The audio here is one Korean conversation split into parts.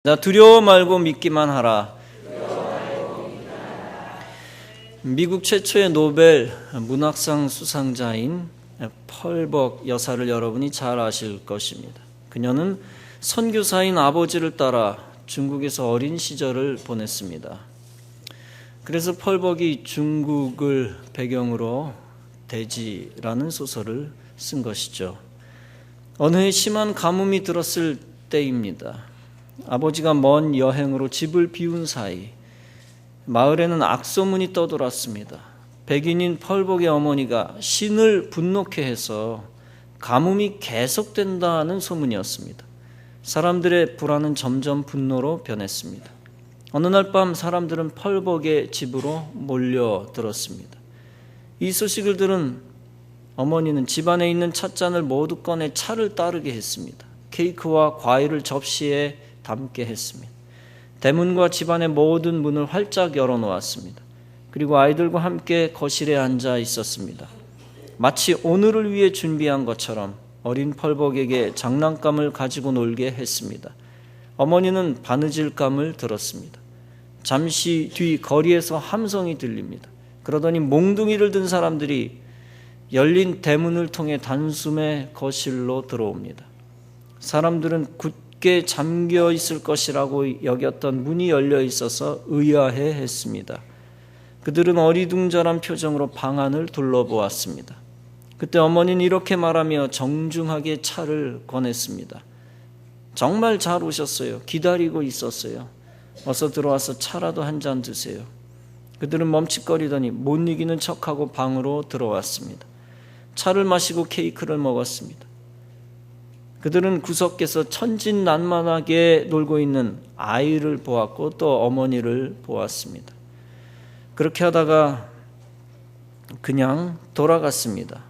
자, 두려워 말고 믿기만 하라. 미국 최초의 노벨 문학상 수상자인 펄벅 여사를 여러분이 잘 아실 것입니다. 그녀는 선교사인 아버지를 따라 중국에서 어린 시절을 보냈습니다. 그래서 펄벅이 중국을 배경으로 대지라는 소설을 쓴 것이죠. 어느 해 심한 가뭄이 들었을 때입니다. 아버지가 먼 여행으로 집을 비운 사이 마을에는 악소문이 떠돌았습니다. 백인인 펄벅의 어머니가 신을 분노케 해서 가뭄이 계속된다는 소문이었습니다. 사람들의 불안은 점점 분노로 변했습니다. 어느 날 밤 사람들은 펄벅의 집으로 몰려들었습니다. 이 소식을 들은 어머니는 집안에 있는 찻잔을 모두 꺼내 차를 따르게 했습니다. 케이크와 과일을 접시에 담게 했습니다. 대문과 집안의 모든 문을 활짝 열어놓았습니다. 그리고 아이들과 함께 거실에 앉아 있었습니다. 마치 오늘을 위해 준비한 것처럼 어린 펄벅에게 장난감을 가지고 놀게 했습니다. 어머니는 바느질감을 들었습니다. 잠시 뒤 거리에서 함성이 들립니다. 그러더니 몽둥이를 든 사람들이 열린 대문을 통해 단숨에 거실로 들어옵니다. 사람들은 굳게 잠겨 있을 것이라고 여겼던 문이 열려 있어서 의아해 했습니다. 그들은 어리둥절한 표정으로 방 안을 둘러보았습니다. 그때 어머니는 이렇게 말하며 정중하게 차를 권했습니다. 정말 잘 오셨어요. 기다리고 있었어요. 어서 들어와서 차라도 한 잔 드세요. 그들은 멈칫거리더니 못 이기는 척하고 방으로 들어왔습니다. 차를 마시고 케이크를 먹었습니다. 그들은 구석에서 천진난만하게 놀고 있는 아이를 보았고 또 어머니를 보았습니다. 그렇게 하다가 그냥 돌아갔습니다.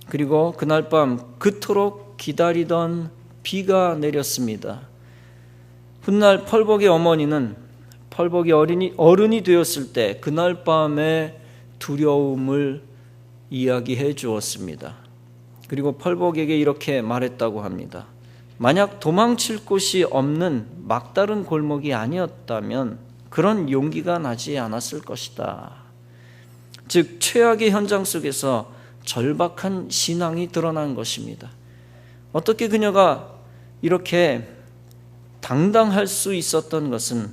그리고 그날 밤 그토록 기다리던 비가 내렸습니다. 훗날 펄벅의 어머니는 펄벅이 어른이 되었을 때 그날 밤의 두려움을 이야기해 주었습니다. 그리고 펄벅에게 이렇게 말했다고 합니다. 만약 도망칠 곳이 없는 막다른 골목이 아니었다면 그런 용기가 나지 않았을 것이다. 즉 최악의 현장 속에서 절박한 신앙이 드러난 것입니다. 어떻게 그녀가 이렇게 당당할 수 있었던 것은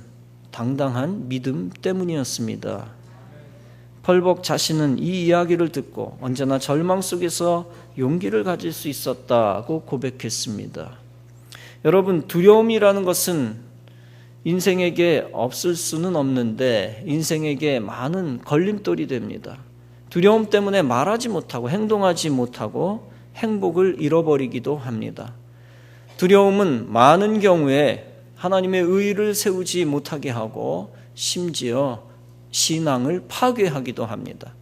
당당한 믿음 때문이었습니다. 펄벅 자신은 이 이야기를 듣고 언제나 절망 속에서 용기를 가질 수 있었다고 고백했습니다. 여러분, 두려움이라는 것은 인생에게 없을 수는 없는데 인생에게 많은 걸림돌이 됩니다. 두려움 때문에 말하지 못하고 행동하지 못하고 행복을 잃어버리기도 합니다. 두려움은 많은 경우에 하나님의 의를 세우지 못하게 하고 심지어 신앙을 파괴하기도 합니다.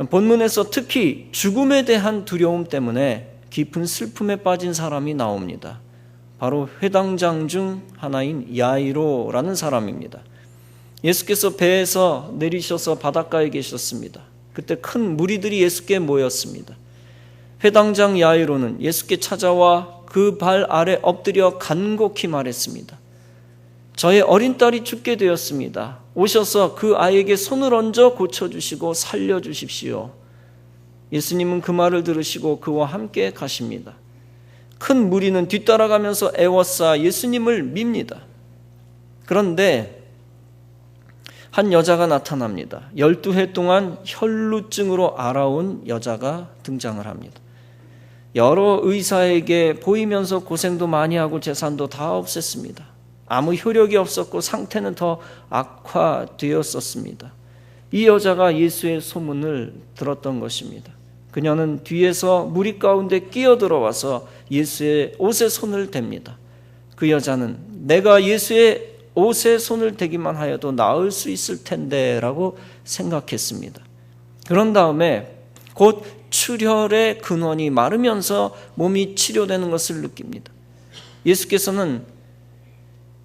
본문에서 특히 죽음에 대한 두려움 때문에 깊은 슬픔에 빠진 사람이 나옵니다. 바로 회당장 중 하나인 야이로라는 사람입니다. 예수께서 배에서 내리셔서 바닷가에 계셨습니다. 그때 큰 무리들이 예수께 모였습니다. 회당장 야이로는 예수께 찾아와 그 발 아래 엎드려 간곡히 말했습니다. 저의 어린 딸이 죽게 되었습니다. 오셔서 그 아이에게 손을 얹어 고쳐주시고 살려주십시오. 예수님은 그 말을 들으시고 그와 함께 가십니다. 큰 무리는 뒤따라가면서 애워싸 예수님을 밉니다. 그런데 한 여자가 나타납니다. 12해 동안 혈루증으로 앓아온 여자가 등장을 합니다. 여러 의사에게 보이면서 고생도 많이 하고 재산도 다 없앴습니다. 아무 효력이 없었고 상태는 더 악화되었었습니다. 이 여자가 예수의 소문을 들었던 것입니다. 그녀는 뒤에서 무리 가운데 끼어들어와서 예수의 옷에 손을 댑니다. 그 여자는 내가 예수의 옷에 손을 대기만 하여도 나을 수 있을 텐데 라고 생각했습니다. 그런 다음에 곧 출혈의 근원이 마르면서 몸이 치료되는 것을 느낍니다. 예수께서는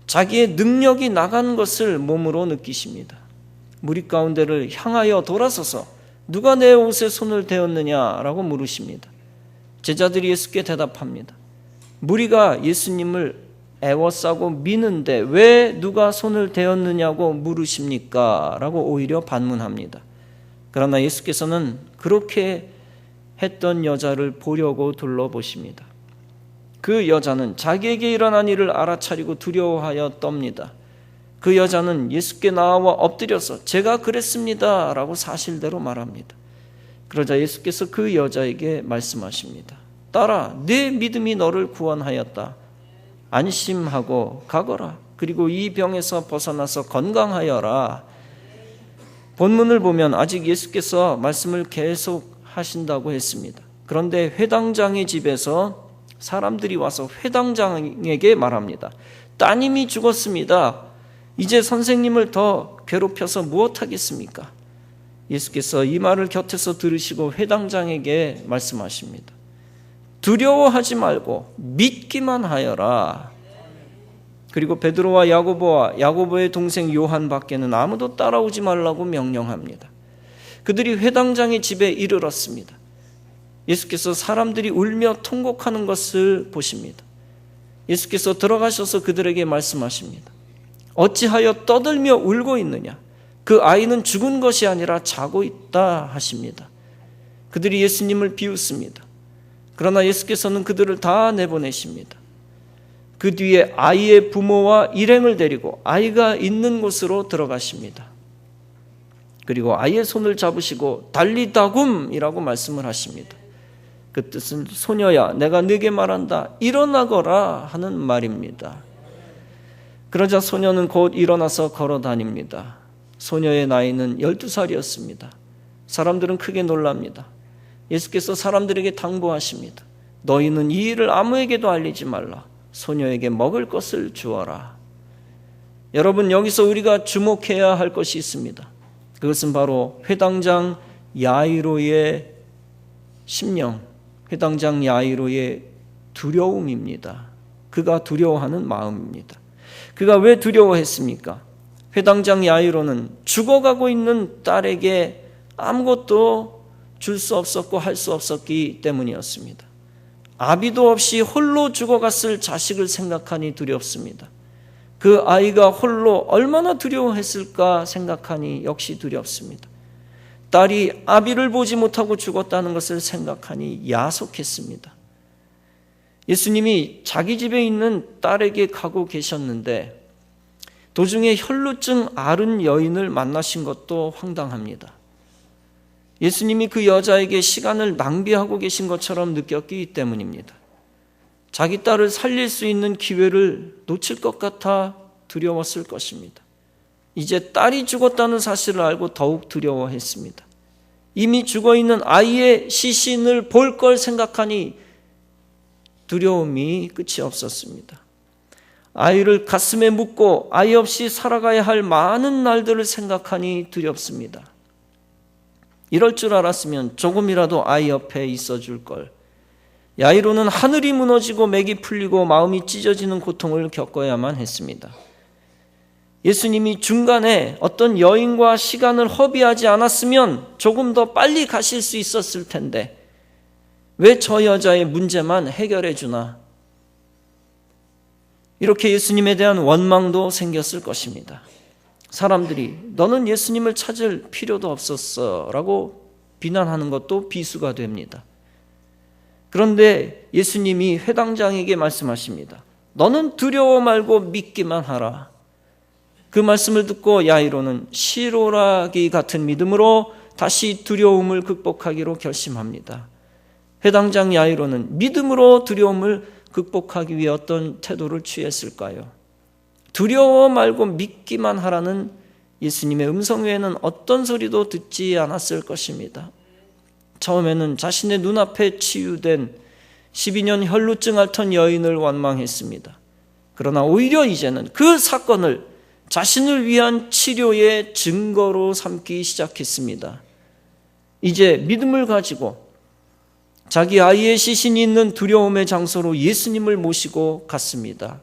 자기의 능력이 나간 것을 몸으로 느끼십니다. 무리 가운데를 향하여 돌아서서 누가 내 옷에 손을 대었느냐라고 물으십니다. 제자들이 예수께 대답합니다. 무리가 예수님을 애워싸고 미는데 왜 누가 손을 대었느냐고 물으십니까? 라고 오히려 반문합니다. 그러나 예수께서는 그렇게 했던 여자를 보려고 둘러보십니다. 그 여자는 자기에게 일어난 일을 알아차리고 두려워하여 떱니다. 그 여자는 예수께 나와 엎드려서 제가 그랬습니다 라고 사실대로 말합니다. 그러자 예수께서 그 여자에게 말씀하십니다. 딸아, 네 믿음이 너를 구원하였다. 안심하고 가거라. 그리고 이 병에서 벗어나서 건강하여라. 본문을 보면 아직 예수께서 말씀을 계속 하신다고 했습니다. 그런데 회당장의 집에서 사람들이 와서 회당장에게 말합니다. 따님이 죽었습니다. 이제 선생님을 더 괴롭혀서 무엇하겠습니까? 예수께서 이 말을 곁에서 들으시고 회당장에게 말씀하십니다. 두려워하지 말고 믿기만 하여라. 그리고 베드로와 야고보의 동생 요한 밖에는 아무도 따라오지 말라고 명령합니다. 그들이 회당장의 집에 이르렀습니다. 예수께서 사람들이 울며 통곡하는 것을 보십니다. 예수께서 들어가셔서 그들에게 말씀하십니다. 어찌하여 떠들며 울고 있느냐? 그 아이는 죽은 것이 아니라 자고 있다 하십니다. 그들이 예수님을 비웃습니다. 그러나 예수께서는 그들을 다 내보내십니다. 그 뒤에 아이의 부모와 일행을 데리고 아이가 있는 곳으로 들어가십니다. 그리고 아이의 손을 잡으시고 달리다굼이라고 말씀을 하십니다. 그 뜻은 소녀야 내가 네게 말한다 일어나거라 하는 말입니다. 그러자 소녀는 곧 일어나서 걸어 다닙니다. 소녀의 나이는 12살이었습니다. 사람들은 크게 놀랍니다. 예수께서 사람들에게 당부하십니다. 너희는 이 일을 아무에게도 알리지 말라. 소녀에게 먹을 것을 주어라. 여러분, 여기서 우리가 주목해야 할 것이 있습니다. 그것은 바로 회당장 야이로의 심령, 회당장 야이로의 두려움입니다. 그가 두려워하는 마음입니다. 그가 왜 두려워했습니까? 회당장 야이로는 죽어가고 있는 딸에게 아무것도 줄 수 없었고 할 수 없었기 때문이었습니다. 아비도 없이 홀로 죽어갔을 자식을 생각하니 두렵습니다. 그 아이가 홀로 얼마나 두려워했을까 생각하니 역시 두렵습니다. 딸이 아비를 보지 못하고 죽었다는 것을 생각하니 야속했습니다. 예수님이 자기 집에 있는 딸에게 가고 계셨는데 도중에 혈루증 앓은 여인을 만나신 것도 황당합니다. 예수님이 그 여자에게 시간을 낭비하고 계신 것처럼 느꼈기 때문입니다. 자기 딸을 살릴 수 있는 기회를 놓칠 것 같아 두려웠을 것입니다. 이제 딸이 죽었다는 사실을 알고 더욱 두려워했습니다. 이미 죽어있는 아이의 시신을 볼 걸 생각하니 두려움이 끝이 없었습니다. 아이를 가슴에 묻고 아이 없이 살아가야 할 많은 날들을 생각하니 두렵습니다. 이럴 줄 알았으면 조금이라도 아이 옆에 있어줄 걸. 야이로는 하늘이 무너지고 맥이 풀리고 마음이 찢어지는 고통을 겪어야만 했습니다. 예수님이 중간에 어떤 여인과 시간을 허비하지 않았으면 조금 더 빨리 가실 수 있었을 텐데 왜 저 여자의 문제만 해결해 주나? 이렇게 예수님에 대한 원망도 생겼을 것입니다. 사람들이 너는 예수님을 찾을 필요도 없었어 라고 비난하는 것도 비수가 됩니다. 그런데 예수님이 회당장에게 말씀하십니다. 너는 두려워 말고 믿기만 하라. 그 말씀을 듣고 야이로는 시로라기 같은 믿음으로 다시 두려움을 극복하기로 결심합니다. 회당장 야이로는 믿음으로 두려움을 극복하기 위해 어떤 태도를 취했을까요? 두려워 말고 믿기만 하라는 예수님의 음성 외에는 어떤 소리도 듣지 않았을 것입니다. 처음에는 자신의 눈앞에 치유된 12년 혈루증 앓던 여인을 원망했습니다. 그러나 오히려 이제는 그 사건을 자신을 위한 치료의 증거로 삼기 시작했습니다. 이제 믿음을 가지고 자기 아이의 시신이 있는 두려움의 장소로 예수님을 모시고 갔습니다.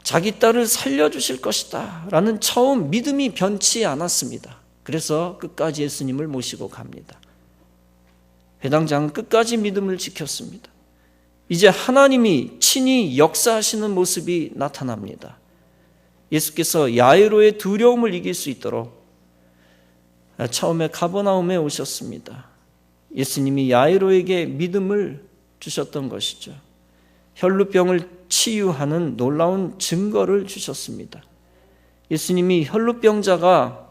자기 딸을 살려주실 것이다 라는 처음 믿음이 변치 않았습니다. 그래서 끝까지 예수님을 모시고 갑니다. 회당장은 끝까지 믿음을 지켰습니다. 이제 하나님이 친히 역사하시는 모습이 나타납니다. 예수께서 야이로의 두려움을 이길 수 있도록 처음에 가버나움에 오셨습니다. 예수님이 야이로에게 믿음을 주셨던 것이죠. 혈루병을 치유하는 놀라운 증거를 주셨습니다. 예수님이 혈루병자가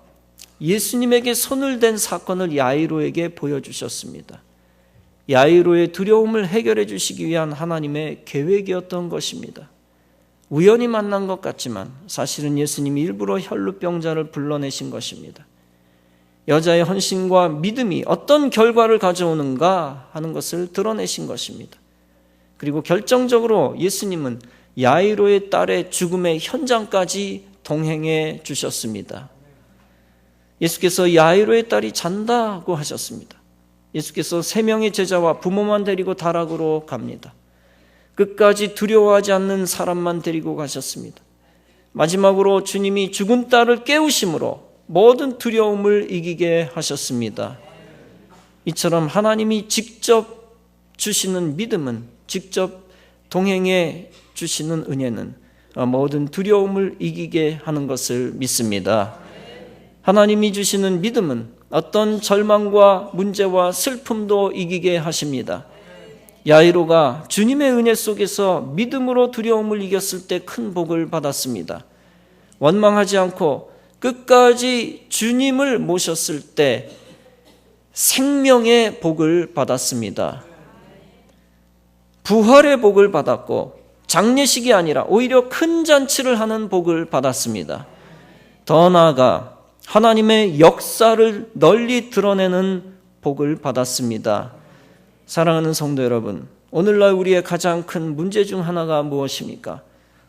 예수님에게 손을 댄 사건을 야이로에게 보여주셨습니다. 야이로의 두려움을 해결해 주시기 위한 하나님의 계획이었던 것입니다. 우연히 만난 것 같지만 사실은 예수님이 일부러 혈루병자를 불러내신 것입니다. 여자의 헌신과 믿음이 어떤 결과를 가져오는가 하는 것을 드러내신 것입니다. 그리고 결정적으로 예수님은 야이로의 딸의 죽음의 현장까지 동행해 주셨습니다. 예수께서 야이로의 딸이 잔다고 하셨습니다. 예수께서 3명의 제자와 부모만 데리고 다락으로 갑니다. 끝까지 두려워하지 않는 사람만 데리고 가셨습니다. 마지막으로 주님이 죽은 딸을 깨우심으로 모든 두려움을 이기게 하셨습니다. 이처럼 하나님이 직접 주시는 믿음은, 직접 동행해 주시는 은혜는 모든 두려움을 이기게 하는 것을 믿습니다. 하나님이 주시는 믿음은 어떤 절망과 문제와 슬픔도 이기게 하십니다. 야이로가 주님의 은혜 속에서 믿음으로 두려움을 이겼을 때 큰 복을 받았습니다. 원망하지 않고 끝까지 주님을 모셨을 때 생명의 복을 받았습니다. 부활의 복을 받았고 장례식이 아니라 오히려 큰 잔치를 하는 복을 받았습니다. 더 나아가 하나님의 역사를 널리 드러내는 복을 받았습니다. 사랑하는 성도 여러분, 오늘날 우리의 가장 큰 문제 중 하나가 무엇입니까?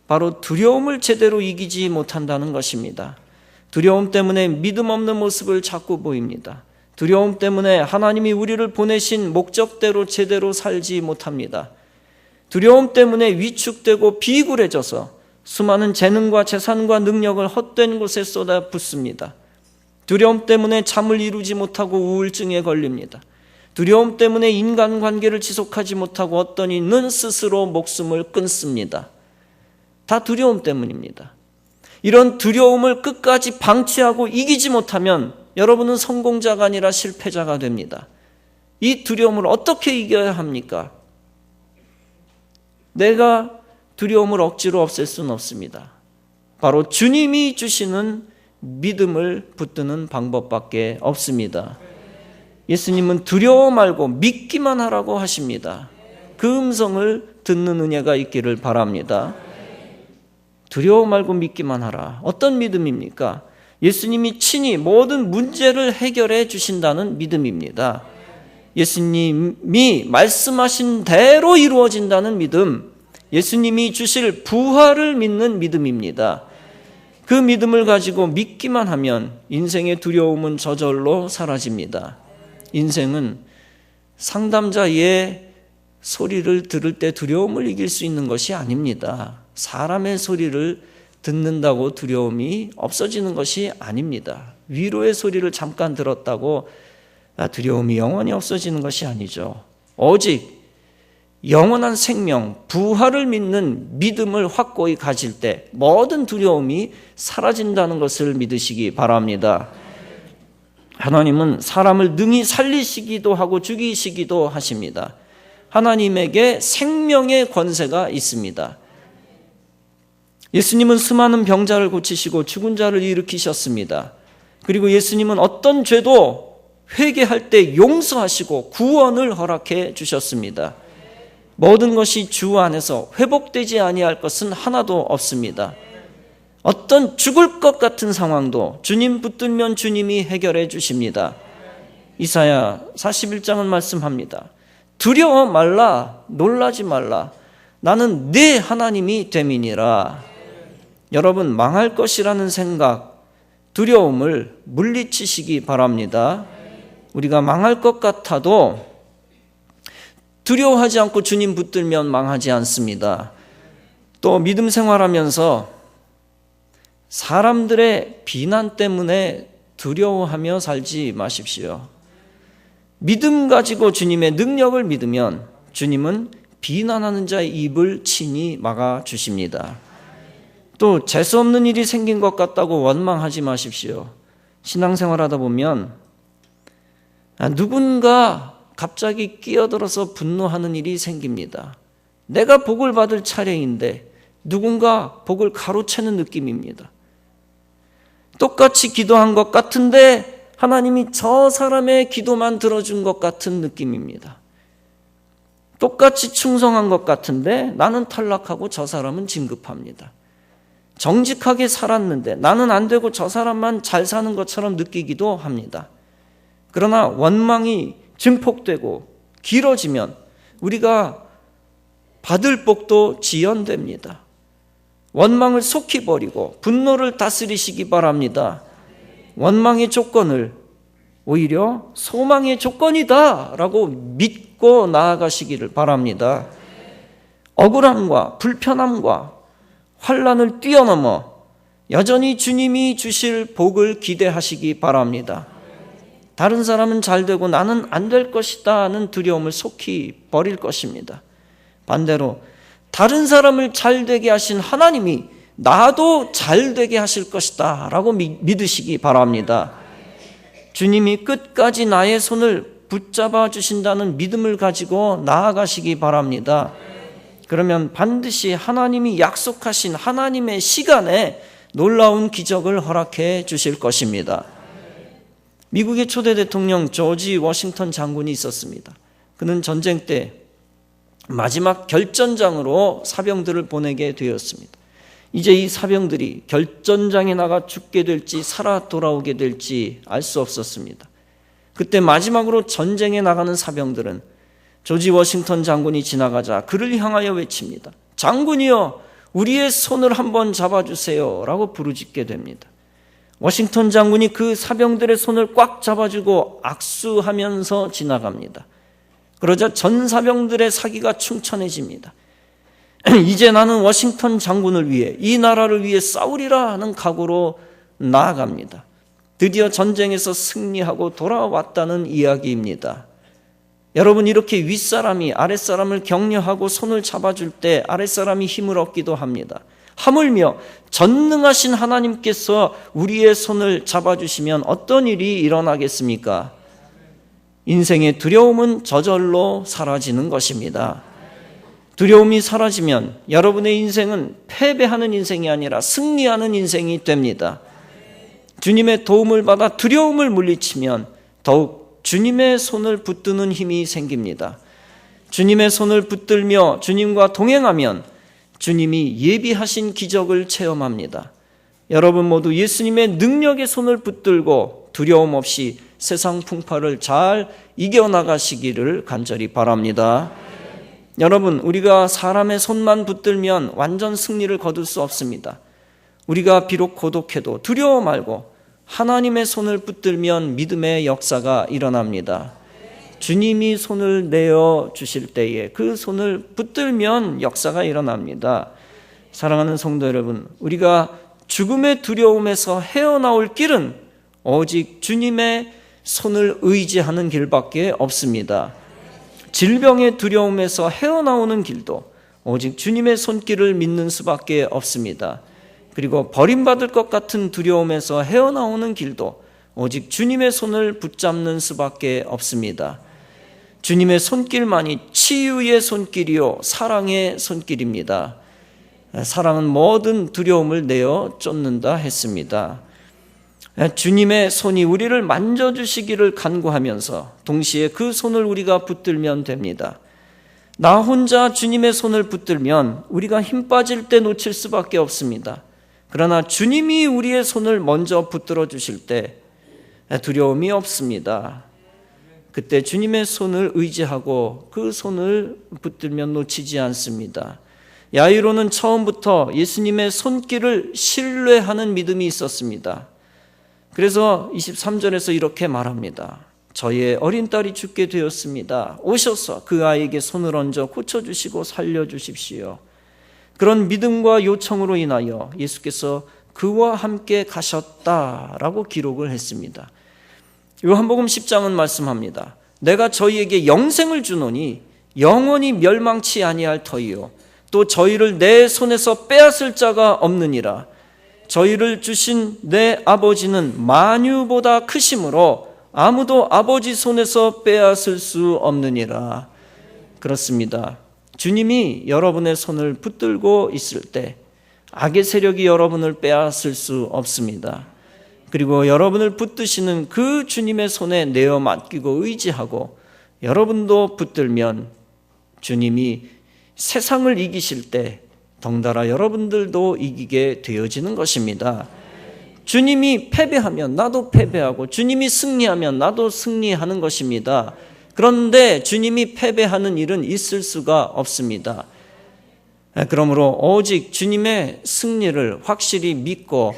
바로 두려움을 제대로 이기지 못한다는 것입니다. 두려움 때문에 믿음 없는 모습을 자꾸 보입니다. 두려움 때문에 하나님이 우리를 보내신 목적대로 제대로 살지 못합니다. 두려움 때문에 위축되고 비굴해져서 수많은 재능과 재산과 능력을 헛된 곳에 쏟아붓습니다. 두려움 때문에 잠을 이루지 못하고 우울증에 걸립니다. 두려움 때문에 인간관계를 지속하지 못하고 어떤 이는 스스로 목숨을 끊습니다. 다 두려움 때문입니다. 이런 두려움을 끝까지 방치하고 이기지 못하면 여러분은 성공자가 아니라 실패자가 됩니다. 이 두려움을 어떻게 이겨야 합니까? 내가 두려움을 억지로 없앨 수는 없습니다. 바로 주님이 주시는 믿음을 붙드는 방법밖에 없습니다. 예수님은 두려워 말고 믿기만 하라고 하십니다. 그 음성을 듣는 은혜가 있기를 바랍니다. 두려워 말고 믿기만 하라. 어떤 믿음입니까? 예수님이 친히 모든 문제를 해결해 주신다는 믿음입니다. 예수님이 말씀하신 대로 이루어진다는 믿음, 예수님이 주실 부활을 믿는 믿음입니다. 그 믿음을 가지고 믿기만 하면 인생의 두려움은 저절로 사라집니다. 인생은 상담자의 소리를 들을 때 두려움을 이길 수 있는 것이 아닙니다. 사람의 소리를 듣는다고 두려움이 없어지는 것이 아닙니다. 위로의 소리를 잠깐 들었다고 두려움이 영원히 없어지는 것이 아니죠. 오직 영원한 생명, 부활을 믿는 믿음을 확고히 가질 때 모든 두려움이 사라진다는 것을 믿으시기 바랍니다. 하나님은 사람을 능히 살리시기도 하고 죽이시기도 하십니다. 하나님에게 생명의 권세가 있습니다. 예수님은 수많은 병자를 고치시고 죽은 자를 일으키셨습니다. 그리고 예수님은 어떤 죄도 회개할 때 용서하시고 구원을 허락해 주셨습니다. 모든 것이 주 안에서 회복되지 아니할 것은 하나도 없습니다. 어떤 죽을 것 같은 상황도 주님 붙들면 주님이 해결해 주십니다. 이사야 41장은 말씀합니다. 두려워 말라, 놀라지 말라. 나는 네 하나님이 됨이니라. 여러분, 망할 것이라는 생각, 두려움을 물리치시기 바랍니다. 우리가 망할 것 같아도 두려워하지 않고 주님 붙들면 망하지 않습니다. 또 믿음 생활하면서 사람들의 비난 때문에 두려워하며 살지 마십시오. 믿음 가지고 주님의 능력을 믿으면 주님은 비난하는 자의 입을 친히 막아주십니다. 또 재수없는 일이 생긴 것 같다고 원망하지 마십시오. 신앙생활하다 보면 누군가 갑자기 끼어들어서 분노하는 일이 생깁니다. 내가 복을 받을 차례인데 누군가 복을 가로채는 느낌입니다. 똑같이 기도한 것 같은데 하나님이 저 사람의 기도만 들어준 것 같은 느낌입니다. 똑같이 충성한 것 같은데 나는 탈락하고 저 사람은 진급합니다. 정직하게 살았는데 나는 안 되고 저 사람만 잘 사는 것처럼 느끼기도 합니다. 그러나 원망이 증폭되고 길어지면 우리가 받을 복도 지연됩니다. 원망을 속히 버리고 분노를 다스리시기 바랍니다. 원망의 조건을 오히려 소망의 조건이다라고 믿고 나아가시기를 바랍니다. 억울함과 불편함과 환난을 뛰어넘어 여전히 주님이 주실 복을 기대하시기 바랍니다. 다른 사람은 잘 되고 나는 안 될 것이다 하는 두려움을 속히 버릴 것입니다. 반대로 다른 사람을 잘 되게 하신 하나님이 나도 잘 되게 하실 것이다 라고 믿으시기 바랍니다. 주님이 끝까지 나의 손을 붙잡아 주신다는 믿음을 가지고 나아가시기 바랍니다. 그러면 반드시 하나님이 약속하신 하나님의 시간에 놀라운 기적을 허락해 주실 것입니다. 미국의 초대 대통령 조지 워싱턴 장군이 있었습니다. 그는 전쟁 때 마지막 결전장으로 사병들을 보내게 되었습니다. 이제 이 사병들이 결전장에 나가 죽게 될지 살아 돌아오게 될지 알 수 없었습니다. 그때 마지막으로 전쟁에 나가는 사병들은 조지 워싱턴 장군이 지나가자 그를 향하여 외칩니다. 장군이여, 우리의 손을 한번 잡아주세요 라고 부르짖게 됩니다. 워싱턴 장군이 그 사병들의 손을 꽉 잡아주고 악수하면서 지나갑니다. 그러자 전 사병들의 사기가 충천해집니다. 이제 나는 워싱턴 장군을 위해 이 나라를 위해 싸우리라 하는 각오로 나아갑니다. 드디어 전쟁에서 승리하고 돌아왔다는 이야기입니다. 여러분, 이렇게 윗사람이 아랫사람을 격려하고 손을 잡아줄 때 아랫사람이 힘을 얻기도 합니다. 하물며 전능하신 하나님께서 우리의 손을 잡아주시면 어떤 일이 일어나겠습니까? 인생의 두려움은 저절로 사라지는 것입니다. 두려움이 사라지면 여러분의 인생은 패배하는 인생이 아니라 승리하는 인생이 됩니다. 주님의 도움을 받아 두려움을 물리치면 더욱 주님의 손을 붙드는 힘이 생깁니다. 주님의 손을 붙들며 주님과 동행하면 주님이 예비하신 기적을 체험합니다. 여러분 모두 예수님의 능력의 손을 붙들고 두려움 없이 세상 풍파를 잘 이겨나가시기를 간절히 바랍니다. 여러분, 우리가 사람의 손만 붙들면 완전 승리를 거둘 수 없습니다. 우리가 비록 고독해도 두려워 말고 하나님의 손을 붙들면 믿음의 역사가 일어납니다. 주님이 손을 내어 주실 때에 그 손을 붙들면 역사가 일어납니다. 사랑하는 성도 여러분, 우리가 죽음의 두려움에서 헤어나올 길은 오직 주님의 손을 의지하는 길밖에 없습니다. 질병의 두려움에서 헤어나오는 길도 오직 주님의 손길을 믿는 수밖에 없습니다. 그리고 버림받을 것 같은 두려움에서 헤어나오는 길도 오직 주님의 손을 붙잡는 수밖에 없습니다. 주님의 손길만이 치유의 손길이요 사랑의 손길입니다. 사랑은 모든 두려움을 내어 쫓는다 했습니다. 주님의 손이 우리를 만져주시기를 간구하면서 동시에 그 손을 우리가 붙들면 됩니다. 나 혼자 주님의 손을 붙들면 우리가 힘 빠질 때 놓칠 수밖에 없습니다. 그러나 주님이 우리의 손을 먼저 붙들어 주실 때 두려움이 없습니다. 그때 주님의 손을 의지하고 그 손을 붙들면 놓치지 않습니다. 야이로는 처음부터 예수님의 손길을 신뢰하는 믿음이 있었습니다. 그래서 23절에서 이렇게 말합니다. 저의 어린 딸이 죽게 되었습니다. 오셔서 그 아이에게 손을 얹어 고쳐주시고 살려주십시오. 그런 믿음과 요청으로 인하여 예수께서 그와 함께 가셨다라고 기록을 했습니다. 요한복음 10장은 말씀합니다. 내가 저희에게 영생을 주노니 영원히 멸망치 아니할 터이요 또 저희를 내 손에서 빼앗을 자가 없느니라. 저희를 주신 내 아버지는 만유보다 크심으로 아무도 아버지 손에서 빼앗을 수 없느니라. 그렇습니다. 주님이 여러분의 손을 붙들고 있을 때 악의 세력이 여러분을 빼앗을 수 없습니다. 그리고 여러분을 붙드시는 그 주님의 손에 내어 맡기고 의지하고 여러분도 붙들면 주님이 세상을 이기실 때 덩달아 여러분들도 이기게 되어지는 것입니다. 주님이 패배하면 나도 패배하고 주님이 승리하면 나도 승리하는 것입니다. 그런데 주님이 패배하는 일은 있을 수가 없습니다. 그러므로 오직 주님의 승리를 확실히 믿고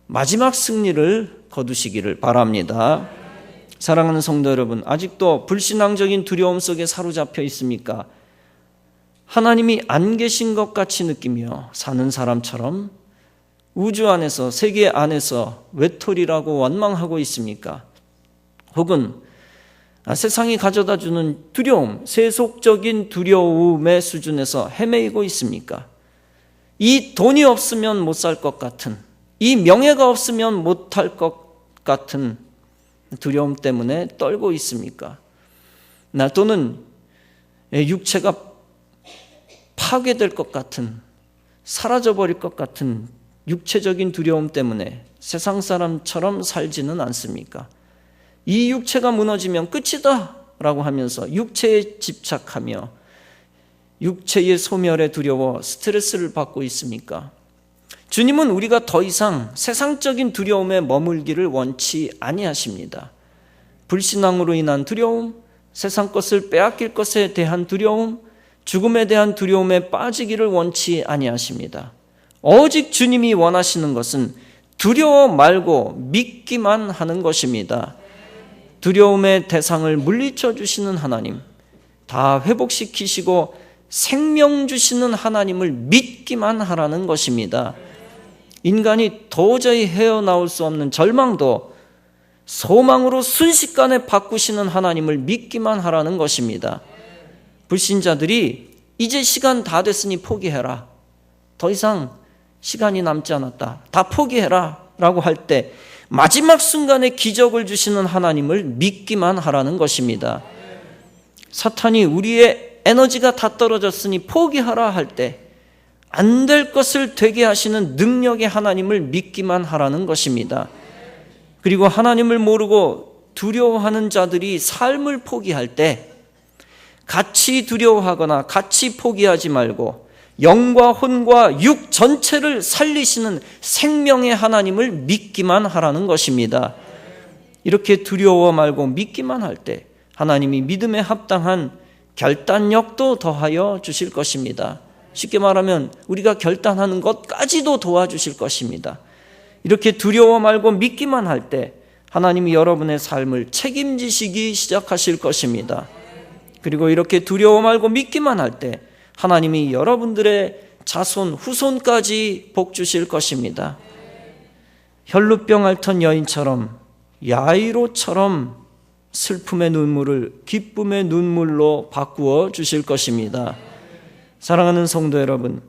마지막 승리를 거두시기를 바랍니다. 사랑하는 성도 여러분, 아직도 불신앙적인 두려움 속에 사로잡혀 있습니까? 하나님이 안 계신 것 같이 느끼며 사는 사람처럼 우주 안에서, 세계 안에서 외톨이라고 원망하고 있습니까? 혹은 세상이 가져다 주는 두려움, 세속적인 두려움의 수준에서 헤매이고 있습니까? 이 돈이 없으면 못 살 것 같은, 이 명예가 없으면 못할 것 같은 두려움 때문에 떨고 있습니까? 또는 육체가 파괴될 것 같은, 사라져버릴 것 같은 육체적인 두려움 때문에 세상 사람처럼 살지는 않습니까? 이 육체가 무너지면 끝이다 라고 하면서 육체에 집착하며 육체의 소멸에 두려워 스트레스를 받고 있습니까? 주님은 우리가 더 이상 세상적인 두려움에 머물기를 원치 아니하십니다. 불신앙으로 인한 두려움, 세상 것을 빼앗길 것에 대한 두려움, 죽음에 대한 두려움에 빠지기를 원치 아니하십니다. 오직 주님이 원하시는 것은 두려워 말고 믿기만 하는 것입니다. 두려움의 대상을 물리쳐 주시는 하나님, 다 회복시키시고 생명 주시는 하나님을 믿기만 하라는 것입니다. 인간이 도저히 헤어나올 수 없는 절망도 소망으로 순식간에 바꾸시는 하나님을 믿기만 하라는 것입니다. 불신자들이 이제 시간 다 됐으니 포기해라, 더 이상 시간이 남지 않았다, 다 포기해라 라고 할 때 마지막 순간에 기적을 주시는 하나님을 믿기만 하라는 것입니다. 사탄이 우리의 에너지가 다 떨어졌으니 포기하라 할 때 안 될 것을 되게 하시는 능력의 하나님을 믿기만 하라는 것입니다. 그리고 하나님을 모르고 두려워하는 자들이 삶을 포기할 때 같이 두려워하거나 같이 포기하지 말고 영과 혼과 육 전체를 살리시는 생명의 하나님을 믿기만 하라는 것입니다. 이렇게 두려워 말고 믿기만 할 때 하나님이 믿음에 합당한 결단력도 더하여 주실 것입니다. 쉽게 말하면 우리가 결단하는 것까지도 도와주실 것입니다. 이렇게 두려워 말고 믿기만 할 때 하나님이 여러분의 삶을 책임지시기 시작하실 것입니다. 그리고 이렇게 두려워 말고 믿기만 할 때 하나님이 여러분들의 자손, 후손까지 복 주실 것입니다. 혈루병 앓던 여인처럼, 야이로처럼 슬픔의 눈물을 기쁨의 눈물로 바꾸어 주실 것입니다. 사랑하는 성도 여러분,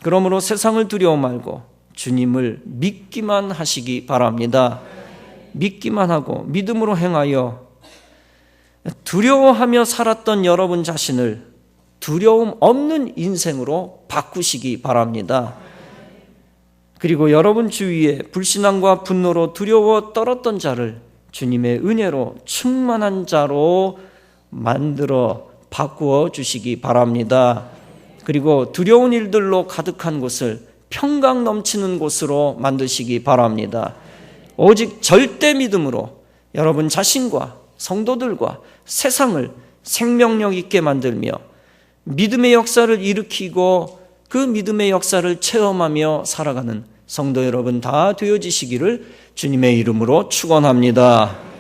그러므로 세상을 두려워 말고 주님을 믿기만 하시기 바랍니다. 믿기만 하고 믿음으로 행하여 두려워하며 살았던 여러분 자신을 두려움 없는 인생으로 바꾸시기 바랍니다. 그리고 여러분 주위에 불신앙과 분노로 두려워 떨었던 자를 주님의 은혜로 충만한 자로 만들어 바꾸어 주시기 바랍니다. 그리고 두려운 일들로 가득한 곳을 평강 넘치는 곳으로 만드시기 바랍니다. 오직 절대 믿음으로 여러분 자신과 성도들과 세상을 생명력 있게 만들며 믿음의 역사를 일으키고 그 믿음의 역사를 체험하며 살아가는 성도 여러분 다 되어지시기를 주님의 이름으로 축원합니다.